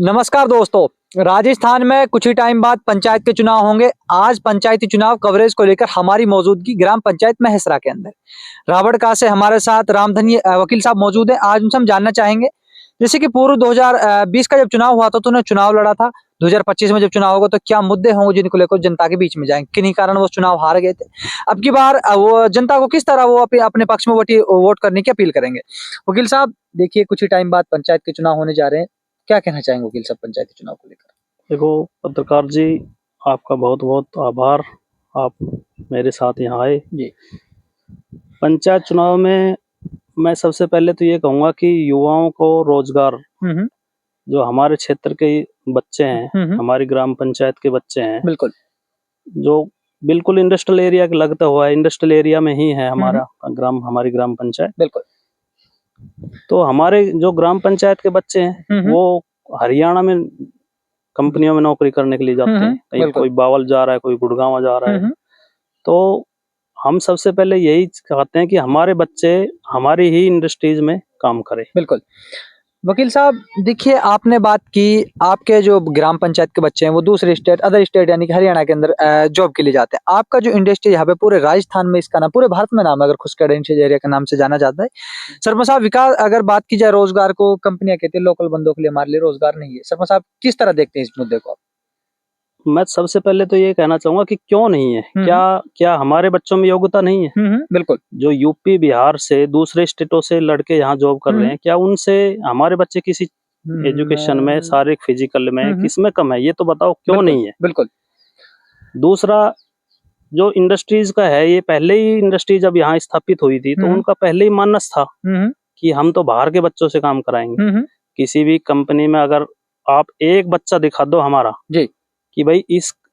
नमस्कार दोस्तों। राजस्थान में कुछ ही टाइम बाद पंचायत के चुनाव होंगे। आज पंचायती चुनाव कवरेज को लेकर हमारी मौजूदगी ग्राम पंचायत महेसरा के अंदर रावड़का से हमारे साथ रामधनी वकील साहब मौजूद हैं। आज उनसे हम जानना चाहेंगे, जैसे कि पूर्व 2020 का जब चुनाव हुआ था तो उन्होंने चुनाव लड़ा था। 2025 में जब चुनाव होगा तो क्या मुद्दे होंगे जिनको लेकर जनता के बीच में जाएंगे, किन्हीं कारण वो चुनाव हार गए थे। अब की बार वो जनता को किस तरह वो अपने पक्ष में वोट करने की अपील करेंगे। वकील साहब देखिए, कुछ ही टाइम बाद पंचायत के चुनाव होने जा रहे हैं, क्या कहना चाहेंगे वकील साहब पंचायती चुनाव को लेकर। देखो पत्रकार जी, आपका बहुत बहुत आभार, आप मेरे साथ यहाँ आए जी। पंचायत चुनाव में मैं सबसे पहले तो ये कहूँगा कि युवाओं को रोजगार, जो हमारे क्षेत्र के बच्चे हैं, हमारी ग्राम पंचायत के बच्चे हैं, बिल्कुल, जो बिल्कुल इंडस्ट्रियल एरिया के लगता हुआ है, इंडस्ट्रियल एरिया में ही है हमारी ग्राम पंचायत। बिल्कुल। तो हमारे जो ग्राम पंचायत के बच्चे हैं वो हरियाणा में कंपनियों में नौकरी करने के लिए जाते हैं। कहीं कोई बावल जा रहा है, कोई गुड़गांव जा रहा है। तो हम सबसे पहले यही चाहते हैं कि हमारे बच्चे हमारी ही इंडस्ट्रीज में काम करें। बिल्कुल। वकील साहब देखिए, आपने बात की आपके जो ग्राम पंचायत के बच्चे हैं वो दूसरे स्टेट, अदर स्टेट यानी कि हरियाणा के अंदर जॉब के लिए जाते हैं। आपका जो इंडस्ट्री यहाँ पे पूरे राजस्थान में, इसका नाम पूरे भारत में नाम है, अगर खुसकड़ इंडस्ट्रियल एरिया के नाम से जाना जाता है। शर्मा साहब, विकास अगर बात की जाए रोजगार को, कंपनियां कहती है लोकल बंदों के लिए हमारे लिए रोजगार नहीं है। शर्मा साहब किस तरह देखते हैं इस मुद्दे को आप? मैं सबसे पहले तो ये कहना चाहूंगा कि क्यों नहीं है, क्या हमारे बच्चों में योग्यता नहीं है? बिल्कुल। जो यूपी बिहार से दूसरे स्टेटों से लड़के यहाँ जॉब कर रहे हैं, क्या उनसे हमारे बच्चे किसी एजुकेशन में, शारीरिक फिजिकल में किसमें कम है? ये तो बताओ, क्यों नहीं है? बिल्कुल। दूसरा, जो इंडस्ट्रीज का है, ये पहले ही इंडस्ट्री जब यहाँ स्थापित हुई थी तो उनका पहले ही मानस था कि हम तो बाहर के बच्चों से काम कराएंगे। किसी भी कंपनी में अगर आप एक बच्चा दिखा दो हमारा जी, कि भाई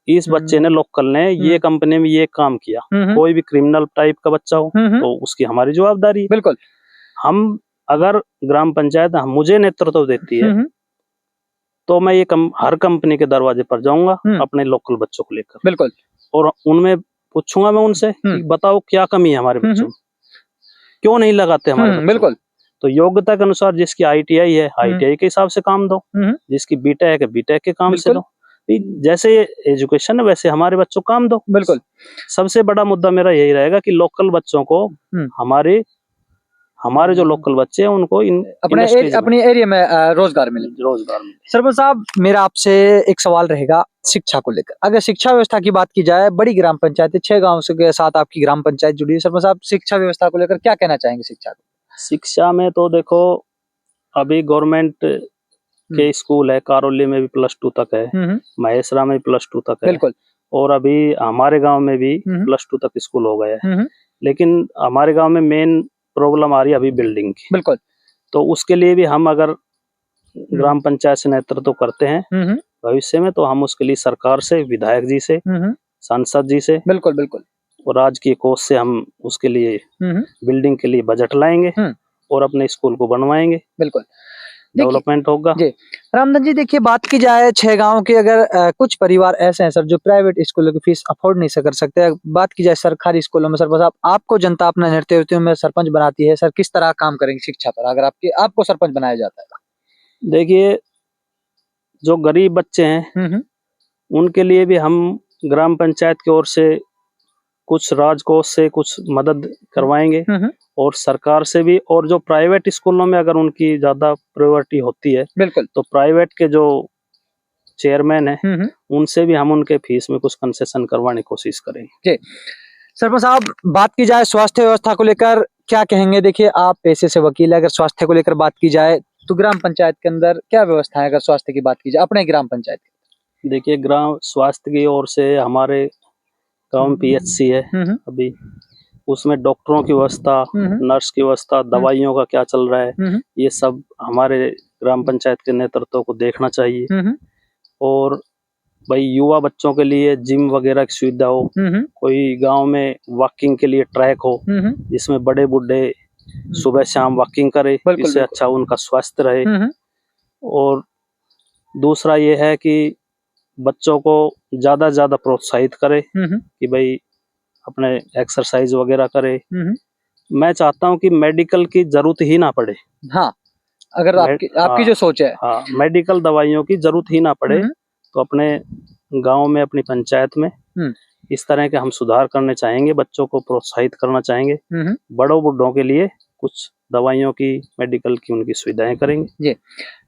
इस बच्चे ने, लोकल ने ये कंपनी में ये काम किया, कोई भी क्रिमिनल टाइप का बच्चा हो तो उसकी हमारी जवाबदारी है। बिल्कुल। हम अगर ग्राम पंचायत मुझे नेतृत्व देती है तो मैं ये हर कंपनी के दरवाजे पर जाऊंगा अपने लोकल बच्चों को लेकर। बिल्कुल। और उनमें पूछूंगा मैं उनसे कि बताओ क्या कमी है हमारे बच्चों में, क्यों नहीं लगाते हमारे बच्चों। बिल्कुल। तो योग्यता के अनुसार जिसकी ITI है, ITI के हिसाब से काम दो, जिसकी बीटेक है, बीटेक के काम से दो। जैसे एजुकेशन है वैसे हमारे बच्चों को काम दो। बिल्कुल। सबसे बड़ा मुद्दा मेरा यही रहेगा कि लोकल बच्चों को, हमारे जो लोकल बच्चे हैं उनको अपने एरिया में रोजगार मिले। सरपंच साहब, मेरा आपसे एक सवाल रहेगा शिक्षा को लेकर। अगर शिक्षा व्यवस्था की बात की जाए, बड़ी ग्राम पंचायत है, 6 गांव के साथ आपकी ग्राम पंचायत जुड़ी है। सरपंच साहब, शिक्षा व्यवस्था को लेकर क्या कहना चाहेंगे? शिक्षा में तो देखो, अभी गवर्नमेंट के स्कूल है, करौली में भी +2 तक है, महेसरा में +2 तक है। बिल्कुल। और अभी हमारे गांव में भी +2 तक स्कूल हो गया है। लेकिन हमारे गांव में मेन प्रॉब्लम आ रही है अभी बिल्डिंग की। बिल्कुल। तो उसके लिए भी हम अगर ग्राम पंचायत से नेतृत्व करते हैं भविष्य में, तो हम उसके लिए सरकार से, विधायक जी से, सांसद जी से, बिल्कुल बिल्कुल, और राजकीय कोष से हम उसके लिए बिल्डिंग के लिए बजट लाएंगे और अपने स्कूल को बनवाएंगे। बिल्कुल, डेवलपमेंट होगा जी। रामधन जी देखिए, बात की जाए 6 गांव के, अगर कुछ परिवार ऐसे हैं सर जो प्राइवेट स्कूलों की फीस अफोर्ड नहीं कर सकते। बात की जाए सरकारी स्कूलों में, सरपंच साहब आपको जनता अपना नेतृत्व में सरपंच बनाती है, सर किस तरह काम करेंगे शिक्षा पर अगर आपको सरपंच बनाया जाता है? देखिए, जो गरीब बच्चे हैं उनके लिए भी हम ग्राम पंचायत की ओर से कुछ राजकोष से कुछ मदद करवाएंगे और सरकार से भी। और जो प्राइवेट स्कूलों में अगर उनकी ज्यादा प्रायोरिटी होती है, बिल्कुल, तो प्राइवेट के जो चेयरमैन है उनसे भी हम उनके फीस में कुछ कंसेशन करवाने की कोशिश करेंगे। सरपंच साहब, बात की जाए स्वास्थ्य व्यवस्था को लेकर क्या कहेंगे? देखिए, आप पेशे से वकील है, अगर स्वास्थ्य को लेकर बात की जाए तो ग्राम पंचायत के अंदर क्या व्यवस्था है? अगर स्वास्थ्य की बात की जाए अपने ग्राम पंचायत की। देखिए, ग्राम स्वास्थ्य की ओर से हमारे गाँव में PHC है, अभी उसमें डॉक्टरों की व्यवस्था, नर्स की व्यवस्था, दवाइयों का क्या चल रहा है, ये सब हमारे ग्राम पंचायत के नेतृत्व को देखना चाहिए। और भाई युवा बच्चों के लिए जिम वगैरह की सुविधा हो, कोई गांव में वॉकिंग के लिए ट्रैक हो जिसमें बड़े बूढ़े सुबह शाम वॉकिंग करे, इससे अच्छा उनका स्वास्थ्य रहे। और दूसरा ये है कि बच्चों को ज्यादा से ज्यादा प्रोत्साहित करे कि भाई अपने एक्सरसाइज वगैरह करे। मैं चाहता हूं कि मेडिकल की जरूरत ही ना पड़े। हाँ, अगर आपकी जो सोच है। हाँ, मेडिकल दवाइयों की जरूरत ही ना पड़े तो अपने गांव में, अपनी पंचायत में इस तरह के हम सुधार करने चाहेंगे। बच्चों को प्रोत्साहित करना चाहेंगे। बड़ों बुड्ढों के लिए कुछ दवाइयों की, मेडिकल की उनकी सुविधाएं करेंगे। जी,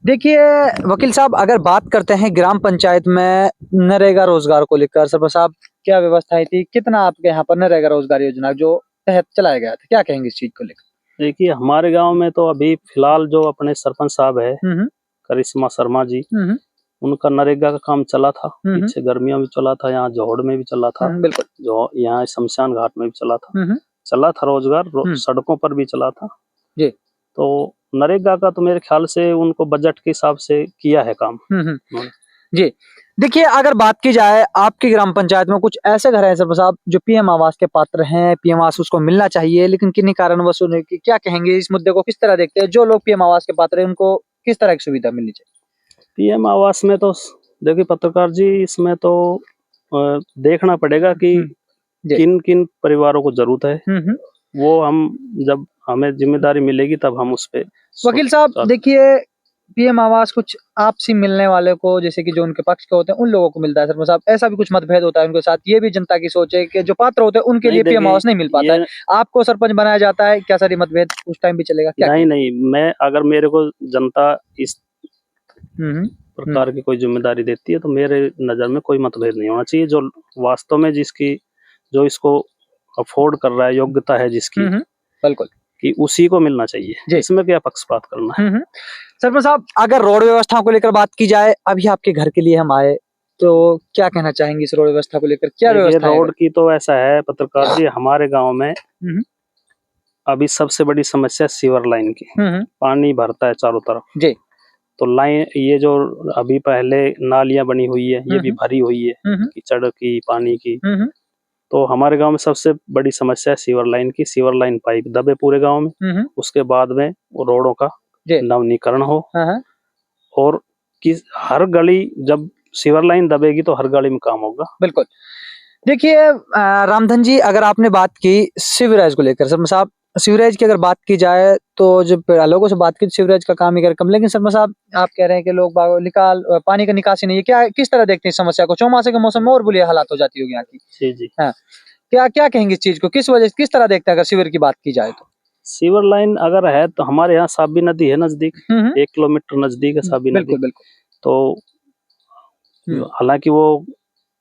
देखिए वकील साहब, अगर बात करते हैं ग्राम पंचायत में नरेगा रोजगार को लेकर, सरपंच साहब क्या व्यवस्थाएं थी, कितना आपके यहाँ पर नरेगा रोजगार योजना जो तहत चलाया गया था, क्या कहेंगे इस चीज को लेकर? देखिए, हमारे गांव में तो अभी फिलहाल जो अपने सरपंच साहब है करिश्मा शर्मा जी, उनका नरेगा का काम चला था। पीछे गर्मियों में चला था, यहाँ जोहड़ में भी चला था, बिल्कुल, जो यहाँ शमशान घाट में भी चला था। चला था रोजगार, सड़कों पर भी चला था जी। तो नरेगा का तो मेरे ख्याल से उनको बजट के हिसाब से किया है काम। जी, देखिए अगर बात की जाए आपकी ग्राम पंचायत में कुछ ऐसे घर हैं सरपंच साहब जो पीएम आवास के पात्र हैं, पीएम आवास उसको मिलना चाहिए लेकिन किन्हीं कारणवश उन्हें, क्या कहेंगे इस मुद्दे को, किस तरह देखते हैं जो लोग पीएम आवास के पात्र हैं उनको किस तरह की सुविधा मिलनी चाहिए? पीएम आवास में तो देखिए पत्रकार जी, इसमें तो देखना पड़ेगा कि किन किन परिवारों को जरूरत है। वो हम जब हमें जिम्मेदारी मिलेगी तब हम उस पे। वकील साहब देखिए, पीएम आवास कुछ आपसी मिलने वाले को, जैसे कि जो उनके पक्ष के होते हैं उन लोगों को मिलता है सरपंच साहब, ऐसा भी कुछ मतभेद होता है उनके साथ। ये भी जनता की सोच है कि जो पात्र होते हैं उनके लिए पीएम आवास नहीं मिल पाता है। आपको सरपंच बनाया जाता है, क्या सारी मतभेद उस टाइम भी चलेगा क्या? नहीं, मैं अगर मेरे को जनता इस प्रकार की कोई जिम्मेदारी देती है तो मेरे नजर में कोई मतभेद नहीं होना चाहिए। जो वास्तव में जो इसको अफोर्ड कर रहा है, योग्यता है जिसकी, बिल्कुल, कि उसी को मिलना चाहिए। इसमें क्या पक्षपात करना है। सरपंच साहब, अगर रोड व्यवस्था को लेकर बात की जाए, अभी आपके घर के लिए हम आए तो क्या कहना चाहेंगे इस रोड व्यवस्था को लेकर, क्या व्यवस्था है? रोड की तो ऐसा है पत्रकार जी, हमारे गांव में अभी सबसे बड़ी समस्या सीवर लाइन की। पानी भरता है चारों तरफ जी, तो लाइन, ये जो अभी पहले नालियां बनी हुई है ये भी भरी हुई है कीचड़ की, पानी की। तो हमारे गांव में सबसे बड़ी समस्या है सीवर लाइन की। सीवर लाइन पाइप दबे पूरे गांव में, उसके बाद में वो रोडों का नवीनीकरण हो और हर गली, जब सीवर लाइन दबेगी तो हर गली में काम होगा। बिल्कुल, देखिए रामधन जी, अगर आपने बात की सीवरेज को लेकर, सरपंच साहब सीवरेज की अगर बात की जाए तो जब लोगों से बात की सीवरेज का काम ही कर कम, लेकिन सरपंच साहब आप कह रहे हैं कि लोग पानी का निकासी नहीं है, क्या किस तरह देखते हैं समस्या को? चौमासे के मौसम में और बुरी हालात हो जाती होगी यहाँ की। जी। हाँ, क्या कहेंगे इस चीज को, किस वजह से, किस तरह देखते हैं अगर सीवर की बात की जाए तो? सीवर लाइन अगर है तो हमारे यहाँ साबी नदी है नजदीक, 1 किलोमीटर नजदीक है साबी नदी। बिल्कुल। तो हालांकि वो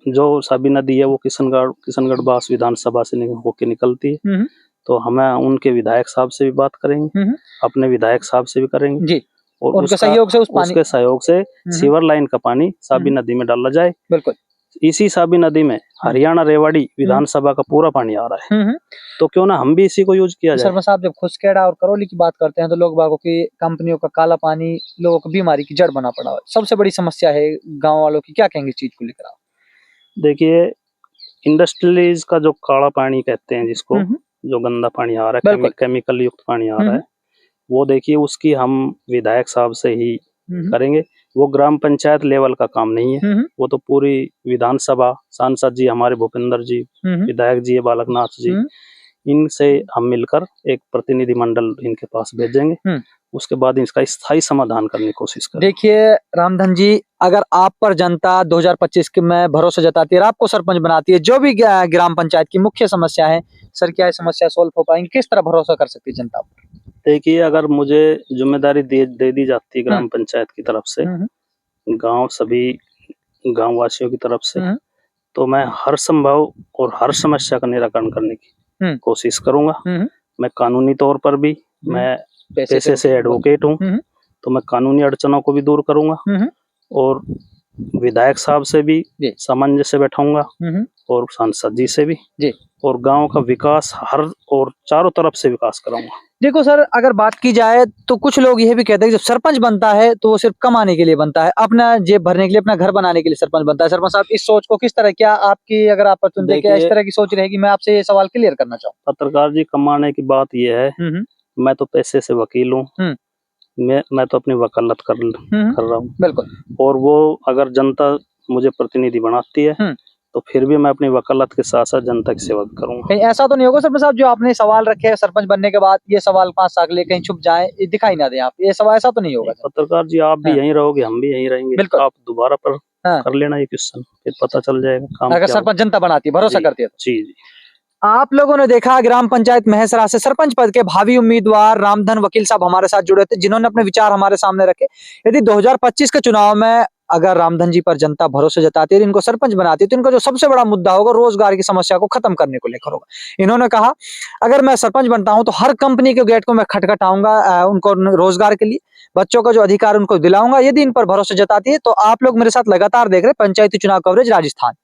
जो साबी नदी है वो किशनगढ़ बास विधानसभा से होके निकलती है। तो हमें उनके विधायक साहब से भी बात करेंगे, अपने विधायक साहब से भी करेंगे जी, और उसके सहयोग से सीवर लाइन का पानी साबी नदी में डाला जाए। बिल्कुल, इसी साबी नदी में हरियाणा रेवाड़ी विधानसभा का पूरा पानी आ रहा है, तो क्यों ना हम भी इसी को यूज किया जाए। शर्मा साहब, जब खुसखेड़ा और करौली की बात करते हैं तो लोग बागों की, कंपनियों का काला पानी लोगों को बीमारी की जड़ बना पड़ा है, सबसे बड़ी समस्या है गांव वालों की, क्या कहेंगे इस चीज को लेकर आप? देखिए, इंडस्ट्रियलीज का जो काला पानी कहते हैं जिसको, जो गंदा पानी आ रहा है, केमिकल युक्त पानी आ रहा है, वो देखिए उसकी हम विधायक साहब से ही करेंगे। वो ग्राम पंचायत लेवल का काम नहीं है, वो तो पूरी विधानसभा, सांसद जी हमारे भूपेंद्र जी, विधायक जी बालकनाथ जी, इनसे हम मिलकर एक प्रतिनिधि मंडल इनके पास भेजेंगे। उसके बाद इसका स्थायी समाधान करने की कोशिश करें। देखिए रामधन जी, अगर आप पर जनता 2025 के में भरोसा जताती है, आपको सरपंच बनाती है, जो भी ग्राम पंचायत की मुख्य समस्या है, सर क्या समस्या सोल्व हो पाएंगी, किस तरह भरोसा कर सकती है जनता? देखिए, अगर मुझे जिम्मेदारी दे दी जाती है ग्राम पंचायत की तरफ से, सभी गांव वासियों की तरफ से, तो मैं हर संभव और हर समस्या का निराकरण करने की कोशिश करूंगा। मैं कानूनी तौर पर भी, मैं पैसे से एडवोकेट हूँ, तो मैं कानूनी अड़चनों को भी दूर करूंगा और विधायक साहब से भी सामंजस्य बैठाऊंगा और सांसद जी से भी, और गांव का विकास और चारों तरफ से विकास कराऊंगा। देखो सर, अगर बात की जाए तो कुछ लोग यह भी कहते हैं कि जब सरपंच बनता है तो वो सिर्फ कमाने के लिए बनता है, अपना जेब भरने के लिए, अपना घर बनाने के लिए सरपंच बनता है। सरपंच साहब, इस सोच को किस तरह, क्या आपकी, अगर आप क्या इस तरह की सोच रहेगी? मैं आपसे ये सवाल क्लियर करना चाहूँ। पत्रकार जी, कमाने की बात ये है, मैं तो पैसे से वकील हूँ, मैं तो अपनी वकालत कर रहा हूँ। बिल्कुल, और वो अगर जनता मुझे प्रतिनिधि बनाती है तो फिर भी मैं अपनी वकालत के साथ साथ जनता की सेवा करूंगा। कहीं ऐसा तो नहीं होगा सरपंच साहब जो आपने सवाल रखे हैं सरपंच बनने के बाद ये सवाल 5 साल के लिए कहीं छुप जाए, ये दिखाई ना दे आप, ये सवाल ऐसा तो नहीं होगा सर? पत्रकार जी आप भी हाँ। यहीं रहोगे, हम भी यहीं रहेंगे, बिल्कुल। आप दोबारा पर हाँ। कर लेना ये क्वेश्चन, फिर पता चल जाएगा काम अगर क्या सरपंच जनता बनाती है, भरोसा जी, करती है तो। जी जी। आप लोगों ने देखा ग्राम पंचायत महेसरा से सरपंच पद के भावी उम्मीदवार रामधन वकील साहब हमारे साथ जुड़े थे, जिन्होंने अपने विचार हमारे सामने रखे। यदि 2025 के चुनाव में अगर रामधन जी पर जनता भरोसा जताती है, इनको सरपंच बनाती है, तो इनका जो सबसे बड़ा मुद्दा होगा रोजगार की समस्या को खत्म करने को लेकर होगा। इन्होंने कहा अगर मैं सरपंच बनता हूं तो हर कंपनी के गेट को मैं खटखटाऊंगा, उनको रोजगार के लिए बच्चों का जो अधिकार उनको दिलाऊंगा। यदि इन पर भरोसा जताती है तो आप लोग मेरे साथ लगातार देख रहे पंचायती चुनाव कवरेज राजस्थान।